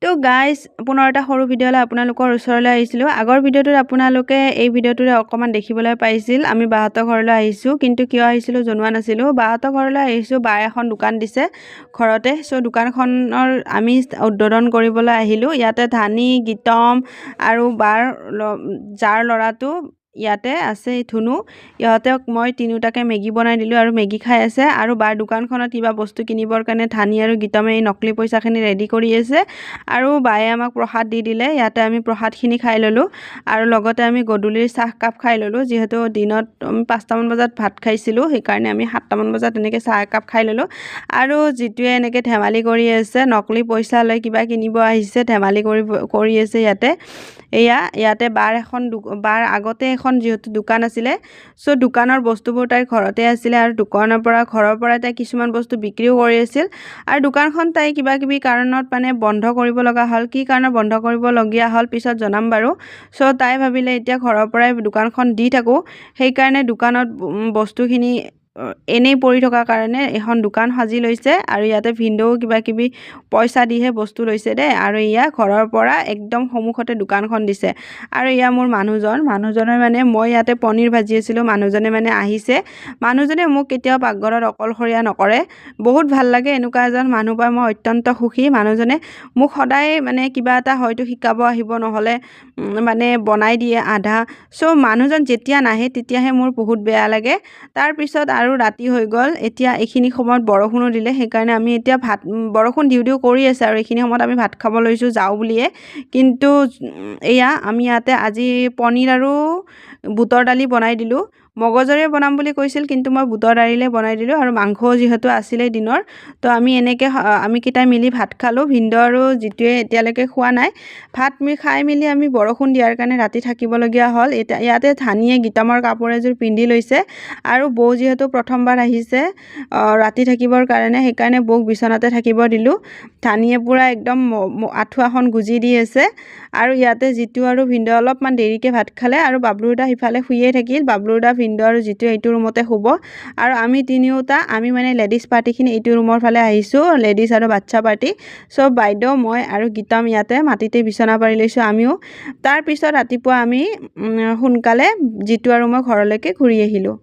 তো গাইজ পুনৰ এটা সৰু ভিডিঅ'লৈ আপোনালোকৰ ওচৰলৈ আহিছিলোঁ। আগৰ ভিডিঅ'টোত আপোনালোকে এই ভিডিঅ'টোৰে অকণমান দেখিবলৈ পাইছিল। আমি বাহঁতৰ ঘৰলৈ আহিছোঁ, কিন্তু কিয় আহিছিলোঁ জনোৱা নাছিলোঁ। বাহঁতৰ ঘৰলৈ আহিছোঁ, বায়ে এখন দোকান দিছে ঘৰতে। চ' দোকানখনৰ আমি উদ্বোধন কৰিবলৈ আহিলোঁ। ইয়াতে ধানী, গীতম আৰু যাৰ ল'ৰাটো ইয়াতে আছে ধুনু, ইহঁতক মই তিনিওটাকে মেগী বনাই দিলোঁ আৰু মেগী খাই আছে। আৰু বাৰ দোকানখনত কিবা বস্তু কিনিবৰ কাৰণে ধানী আৰু গীতমে এই নকলি পইচাখিনি ৰেডি কৰি আছে। আৰু বায়ে আমাক প্ৰসাদ দি দিলে, ইয়াতে আমি প্ৰসাদখিনি খাই ল'লোঁ আৰু লগতে আমি গধূলিৰ চাহকাপ খাই ল'লোঁ। যিহেতু দিনত আমি 5টামান বজাত ভাত খাইছিলোঁ, সেইকাৰণে আমি 7টামান বজাত এনেকৈ চাহ একাপ খাই ল'লোঁ। আৰু যিটোৱে এনেকৈ ধেমালি কৰি আছে, নকলি পইচা লৈ কিবা কিনিব আহিছে, ধেমালি কৰি আছে ইয়াতে। ইয়াতে বাৰ আগতে এখন যিহেতু দোকান আছিলে, চ' দোকানৰ বস্তুবোৰ তাইৰ ঘৰতে আছিলে আৰু ঘৰৰ পৰা তাই কিছুমান বস্তু বিক্ৰীও কৰি আছিল। আৰু দোকানখন তাই কিবা কিবি কাৰণত মানে বন্ধ কৰিব লগা হ'ল। কি কাৰণত বন্ধ কৰিবলগীয়া হ'ল পিছত জনাম বাৰু। চ' তাই ভাবিলে এতিয়া ঘৰৰ পৰাই দোকানখন দি থাকোঁ, সেইকাৰণে দোকানত বস্তুখিনি এনেই পৰি থকাৰ কাৰণে এখন দোকান সাজি লৈছে। আৰু ইয়াতে ভিনদেউ কিবা কিবি পইচা দিহে বস্তু লৈছে দেই। আৰু ঘৰৰ পৰা একদম সন্মুখতে দোকানখন দিছে। আৰু মোৰ মানুহজনে মানে মই ইয়াতে পনীৰ ভাজি আছিলোঁ, মানুহজনে মানে আহিছে। মানুহজনে মোক কেতিয়াও পাকঘৰত অকলশৰীয়া নকৰে, বহুত ভাল লাগে এনেকুৱা এজন মানুহ পাই মই অত্যন্ত সুখী। মানুহজনে মোক সদায় মানে কিবা এটা হয়তো শিকাব আহিব, নহ'লে মানে বনাই দিয়ে আধা। চ' মানুহজন যেতিয়া নাহে তেতিয়াহে মোৰ বহুত বেয়া লাগে। তাৰপিছত আৰু ৰাতি হৈ গ'ল, এতিয়া এইখিনি সময়ত বৰষুণো দিলে, সেইকাৰণে আমি এতিয়া বৰষুণ দিওঁ কৰি আছে আৰু এইখিনি সময়ত আমি ভাত খাব লৈছোঁ যাওঁ বুলিয়ে। কিন্তু আমি ইয়াতে আজি পনীৰ আৰু বুটৰ দালি বনাই দিলোঁ। মগজৰে বনাম বুলি কৈছিল, কিন্তু মই বুটৰ দালিলে বনাই দিলোঁ। আৰু মাংসও যিহেতু আছিলেই দিনৰ, তো আমি আমি কেইটাই মিলি ভাত খালোঁ। ভিনদেউ আৰু যিটোৱে এতিয়ালৈকে খোৱা নাই। ভাত খাই মেলি আমি বৰষুণ দিয়াৰ কাৰণে ৰাতি থাকিবলগীয়া হ'ল। ইয়াতে ধানীয়ে গীতমৰ কাপোৰ এযোৰ পিন্ধি লৈছে। আৰু বৌ যিহেতু প্ৰথমবাৰ আহিছে ৰাতি থাকিবৰ কাৰণে, সেইকাৰণে বৌক বিচনাতে থাকিব দিলোঁ। ধানীয়ে পূৰা একদম আঁঠুৱাখন গুজি দি আছে। আৰু ইয়াতে জিতু আৰু ভিনদেউ অলপমান দেৰিকৈ ভাত খালে, আৰু বাবলুদা সিফালে শুইয়ে থাকিল। বাবলুদা, ভিনদেউ আৰু জিতু এইটো ৰুমতে শুব। আৰু আমি তিনিওটা মানে লেডিজ পাৰ্টিখিনি এইটো ৰুমৰ ফালে আহিছোঁ, লেডিজ আৰু বাচ্ছা পাৰ্টি। চব বাইদেউ, মই আৰু গীতম ইয়াতে মাটিতে বিচনা পাৰি লৈছোঁ আমিও। তাৰপিছত ৰাতিপুৱা আমি সোনকালে জিতু আৰু মই ঘৰলৈকে ঘূৰি আহিলোঁ।